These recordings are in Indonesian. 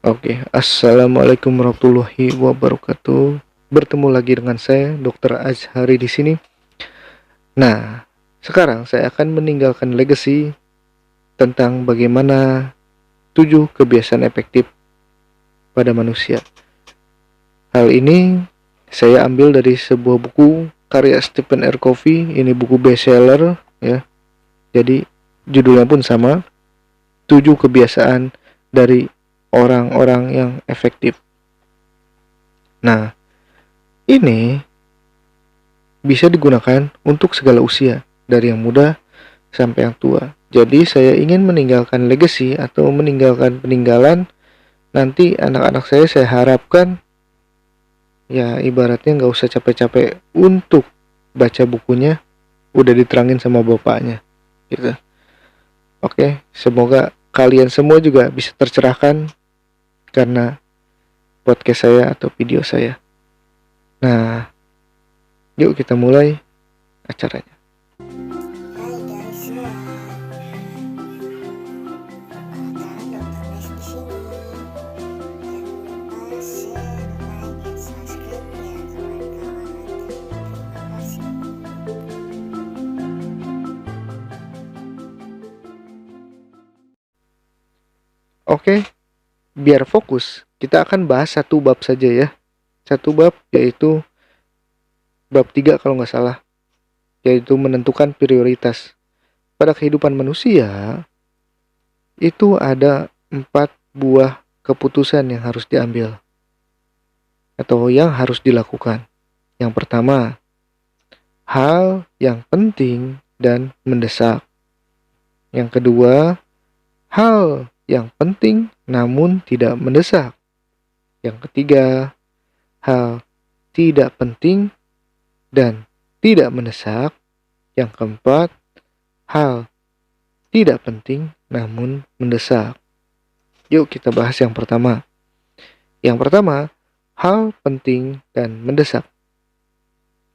Oke, assalamualaikum warahmatullahi wabarakatuh. Bertemu lagi dengan saya, Dr. Azhari di sini. Nah, sekarang saya akan meninggalkan legacy tentang bagaimana 7 kebiasaan efektif pada manusia. Hal ini saya ambil dari sebuah buku karya Stephen R. Covey. Ini buku bestseller ya. Jadi judulnya pun sama, 7 kebiasaan dari orang-orang yang efektif. Nah, ini bisa digunakan untuk segala usia, dari yang muda sampai yang tua. Jadi saya ingin meninggalkan legacy atau meninggalkan peninggalan. Nanti anak-anak saya harapkan ya ibaratnya nggak usah capek-capek untuk baca bukunya, udah diterangin sama bapaknya gitu. Oke, semoga kalian semua juga bisa tercerahkan karena podcast saya atau video saya. Nah, yuk kita mulai acaranya. Hai guys semua, perkenalkan Dokter Les di sini. Jangan lupa share, like, and subscribe ya kawan-kawan. Terima kasih. Oke, biar fokus, kita akan bahas satu bab saja ya. Satu bab yaitu bab 3 kalau nggak salah, yaitu menentukan prioritas. Pada kehidupan manusia, itu ada 4 buah keputusan yang harus diambil atau yang harus dilakukan. Yang pertama, hal yang penting dan mendesak. Yang kedua, hal yang penting namun tidak mendesak. Yang ketiga, hal tidak penting dan tidak mendesak. Yang keempat, hal tidak penting namun mendesak. Yuk kita bahas yang pertama. Yang pertama, hal penting dan mendesak.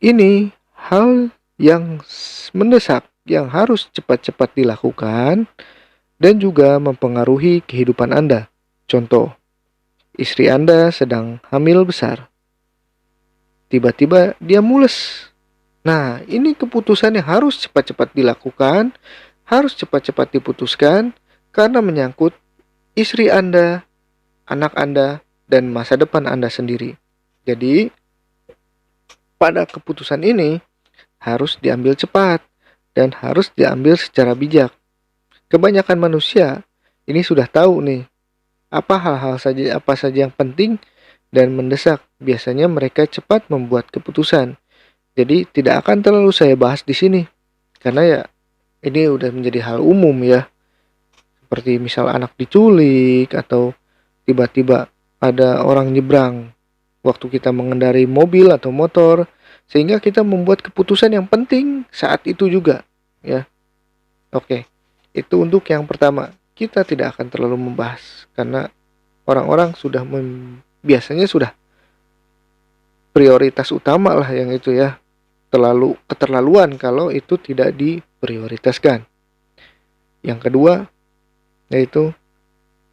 Ini hal yang mendesak yang harus cepat-cepat dilakukan dan juga mempengaruhi kehidupan Anda. Contoh, istri Anda sedang hamil besar. Tiba-tiba dia mules. Nah, ini keputusan yang harus cepat-cepat dilakukan, harus cepat-cepat diputuskan karena menyangkut istri Anda, anak Anda, dan masa depan Anda sendiri. Jadi, pada keputusan ini harus diambil cepat dan harus diambil secara bijak. Kebanyakan manusia ini sudah tahu nih apa saja yang penting dan mendesak. Biasanya mereka cepat membuat keputusan. Jadi tidak akan terlalu saya bahas di sini karena ya ini udah menjadi hal umum ya. Seperti misal anak diculik atau tiba-tiba ada orang nyebrang waktu kita mengendarai mobil atau motor, sehingga kita membuat keputusan yang penting saat itu juga ya. Oke, itu untuk yang pertama. Kita tidak akan terlalu membahas karena orang-orang sudah biasanya sudah prioritas utama lah yang itu ya. Terlalu keterlaluan kalau itu tidak diprioritaskan. Yang kedua yaitu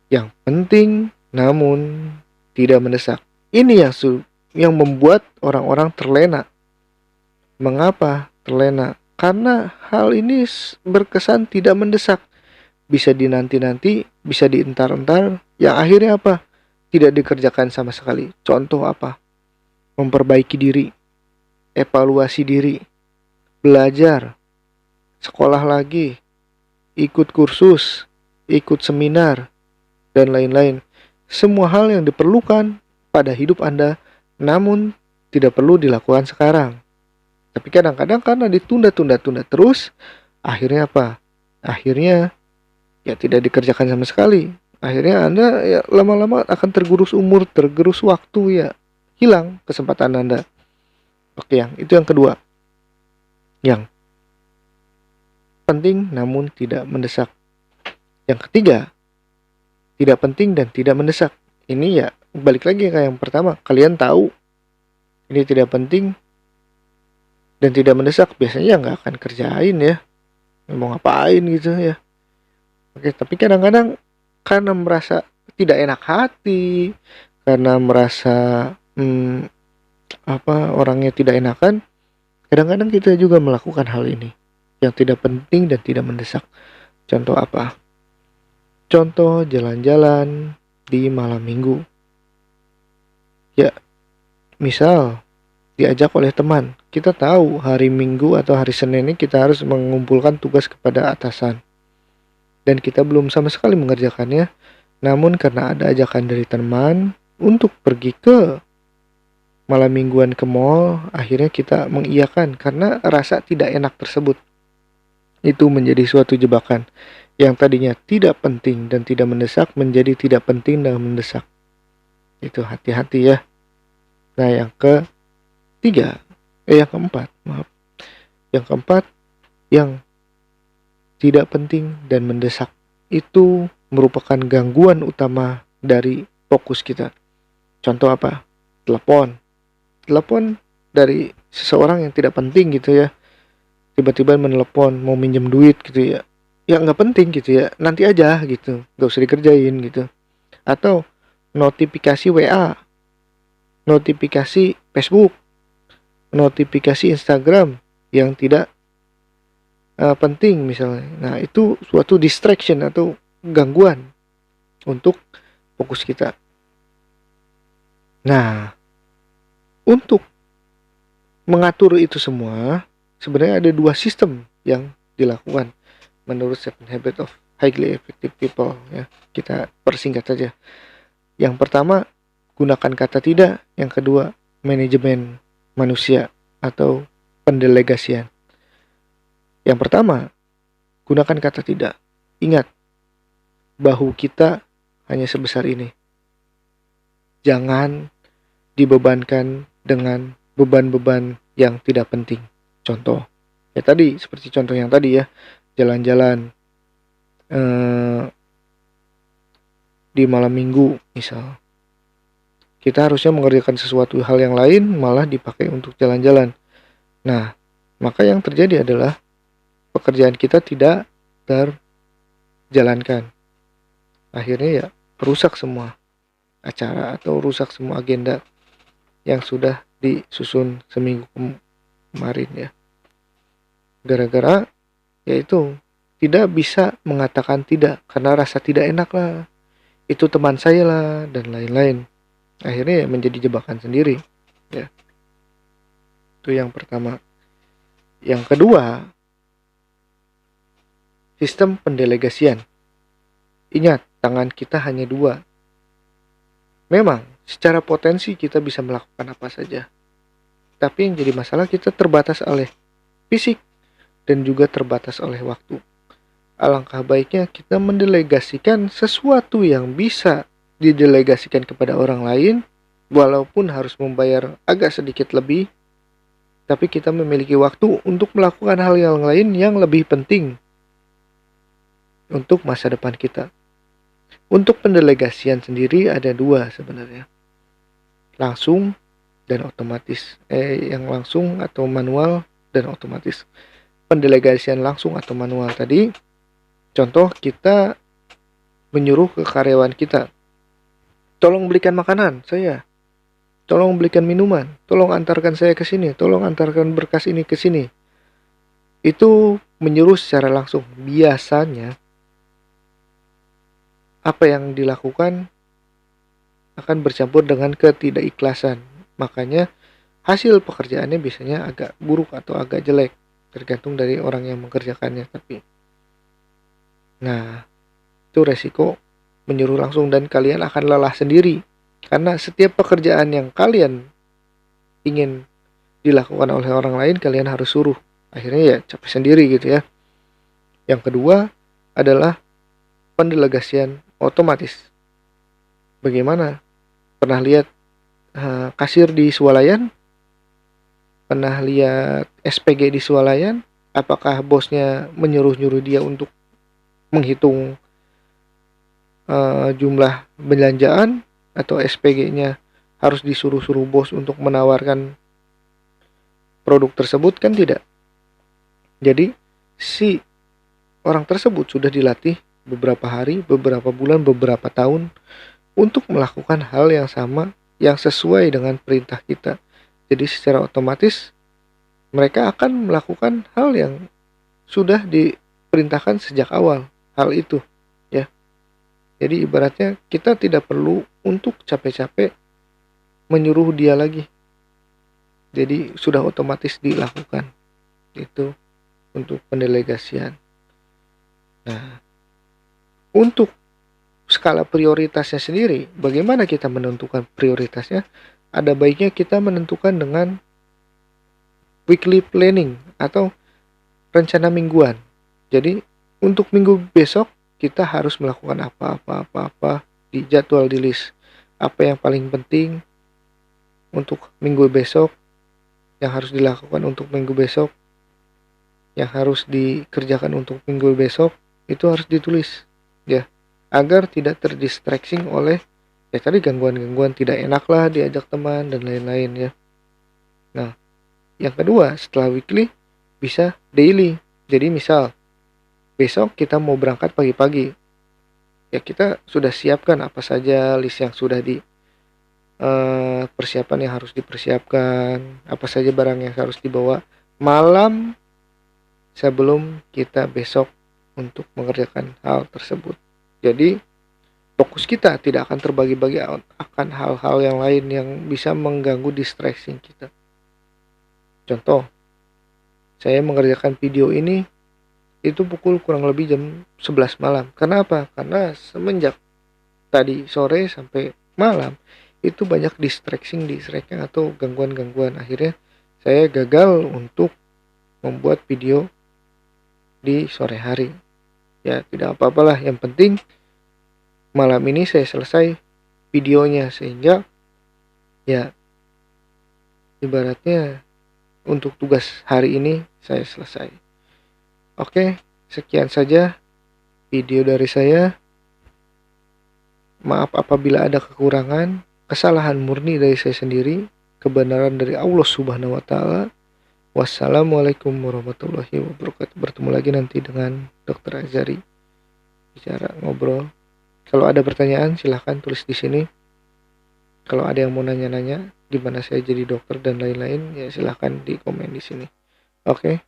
yang penting namun tidak mendesak. Ini yang membuat orang-orang terlena. Mengapa terlena? Karena hal ini berkesan tidak mendesak. Bisa dinanti-nanti, bisa dientar-entar, yang akhirnya apa? Tidak dikerjakan sama sekali. Contoh apa? Memperbaiki diri, evaluasi diri, belajar, sekolah lagi, ikut kursus, ikut seminar, dan lain-lain. Semua hal yang diperlukan pada hidup Anda, namun tidak perlu dilakukan sekarang. Tapi kadang-kadang karena ditunda-tunda terus, akhirnya apa? Akhirnya ya tidak dikerjakan sama sekali. Akhirnya Anda ya lama-lama akan tergerus umur, tergerus waktu ya. Hilang kesempatan Anda. Oke, itu yang kedua. Yang penting namun tidak mendesak. Yang ketiga, tidak penting dan tidak mendesak. Ini ya balik lagi kayak yang pertama. Kalian tahu ini tidak penting dan tidak mendesak, biasanya nggak akan kerjain ya. Mau ngapain gitu ya. Oke, tapi kadang-kadang karena merasa tidak enak hati, karena merasa orangnya tidak enakan, kadang-kadang kita juga melakukan hal ini yang tidak penting dan tidak mendesak. Contoh apa? Contoh jalan-jalan di malam minggu. Ya, misal diajak oleh teman. Kita tahu hari Minggu atau hari Senin ini kita harus mengumpulkan tugas kepada atasan. Dan kita belum sama sekali mengerjakannya. Namun karena ada ajakan dari teman untuk pergi ke malam mingguan ke mall, akhirnya kita mengiyakan karena rasa tidak enak tersebut. Itu menjadi suatu jebakan yang tadinya tidak penting dan tidak mendesak menjadi tidak penting dan mendesak. Itu hati-hati ya. Nah, yang keempat, maaf. Yang keempat, yang tidak penting dan mendesak itu merupakan gangguan utama dari fokus kita. Contoh apa? Telepon dari seseorang yang tidak penting gitu ya. Tiba-tiba menelepon mau minjem duit gitu ya. Ya nggak penting gitu ya. Nanti aja gitu. Nggak usah dikerjain gitu. Atau notifikasi WA, notifikasi Facebook, notifikasi Instagram yang tidak penting misalnya. Nah, itu suatu distraction atau gangguan untuk fokus kita. Nah, untuk mengatur itu semua, sebenarnya ada dua sistem yang dilakukan menurut 7 Habits of Highly Effective People ya. Kita persingkat saja. Yang pertama, gunakan kata tidak. Yang kedua, manajemen manusia atau pendelegasian. Yang pertama, gunakan kata tidak. Ingat, bahu kita hanya sebesar ini. Jangan dibebankan dengan beban-beban yang tidak penting. Contoh, ya tadi seperti contoh yang tadi ya, jalan-jalan di malam minggu misal. Kita harusnya mengerjakan sesuatu hal yang lain malah dipakai untuk jalan-jalan. Nah, maka yang terjadi adalah pekerjaan kita tidak terjalankan. Akhirnya ya rusak semua acara atau rusak semua agenda yang sudah disusun seminggu kemarin ya. Gara-gara yaitu tidak bisa mengatakan tidak karena rasa tidak enak lah. Itu teman saya lah dan lain-lain. Akhirnya ya menjadi jebakan sendiri ya. Itu yang pertama. Yang kedua, sistem pendelegasian. Ingat, tangan kita hanya dua. Memang, secara potensi kita bisa melakukan apa saja. Tapi yang jadi masalah kita terbatas oleh fisik dan juga terbatas oleh waktu. Alangkah baiknya kita mendelegasikan sesuatu yang bisa didelegasikan kepada orang lain, walaupun harus membayar agak sedikit lebih, tapi kita memiliki waktu untuk melakukan hal yang lain yang lebih penting untuk masa depan kita. Untuk pendelegasian sendiri ada dua sebenarnya. Langsung dan otomatis. Yang langsung atau manual dan otomatis. Pendelegasian langsung atau manual tadi, contoh kita menyuruh ke karyawan kita, tolong belikan makanan saya, tolong belikan minuman, tolong antarkan saya ke sini, tolong antarkan berkas ini ke sini. Itu menyuruh secara langsung. Biasanya apa yang dilakukan akan bercampur dengan ketidakikhlasan. Makanya hasil pekerjaannya biasanya agak buruk atau agak jelek, tergantung dari orang yang mengerjakannya. Nah, itu resiko menyuruh langsung dan kalian akan lelah sendiri. Karena setiap pekerjaan yang kalian ingin dilakukan oleh orang lain, kalian harus suruh. Akhirnya ya capek sendiri gitu ya. Yang kedua adalah pendelegasian otomatis. Bagaimana? Pernah lihat kasir di swalayan? Pernah lihat SPG di swalayan? Apakah bosnya menyuruh-nyuruh dia untuk menghitung jumlah belanjaan, atau SPG-nya harus disuruh-suruh bos untuk menawarkan produk tersebut? Kan tidak. Jadi si orang tersebut sudah dilatih beberapa hari, beberapa bulan, beberapa tahun untuk melakukan hal yang sama yang sesuai dengan perintah kita. Jadi secara otomatis mereka akan melakukan hal yang sudah diperintahkan sejak awal, hal itu ya. Jadi ibaratnya kita tidak perlu untuk capek-capek menyuruh dia lagi. Jadi sudah otomatis dilakukan. Itu untuk pendelegasian. Nah, untuk skala prioritasnya sendiri, bagaimana kita menentukan prioritasnya? Ada baiknya kita menentukan dengan weekly planning atau rencana mingguan. Jadi untuk minggu besok kita harus melakukan apa di jadwal di list. Apa yang paling penting untuk minggu besok, yang harus dilakukan untuk minggu besok, yang harus dikerjakan untuk minggu besok, itu harus ditulis ya, agar tidak terdistraction oleh ya tadi gangguan-gangguan tidak enak lah diajak teman dan lain-lain ya. Nah, yang kedua setelah weekly bisa daily. Jadi misal besok kita mau berangkat pagi-pagi, ya kita sudah siapkan apa saja list yang sudah di persiapan yang harus dipersiapkan, apa saja barang yang harus dibawa malam sebelum kita besok untuk mengerjakan hal tersebut. Jadi fokus kita tidak akan terbagi-bagi akan hal-hal yang lain yang bisa mengganggu distraction kita. Contoh, saya mengerjakan video ini itu pukul kurang lebih jam 11 malam. Kenapa? Karena semenjak tadi sore sampai malam itu banyak distraction atau gangguan-gangguan. Akhirnya saya gagal untuk membuat video di sore hari. Ya tidak apa-apalah, yang penting malam ini saya selesai videonya sehingga ya ibaratnya untuk tugas hari ini saya selesai. Oke, sekian saja video dari saya. Maaf apabila ada kekurangan, kesalahan murni dari saya sendiri, kebenaran dari Allah Subhanahu wa taala. Wassalamualaikum warahmatullahi wabarakatuh. Bertemu lagi nanti dengan Dr. Azhari bicara ngobrol. Kalau ada pertanyaan silahkan tulis di sini. Kalau ada yang mau nanya-nanya gimana saya jadi dokter dan lain-lain, ya silahkan di komen di sini. Oke.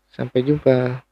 Sampai jumpa.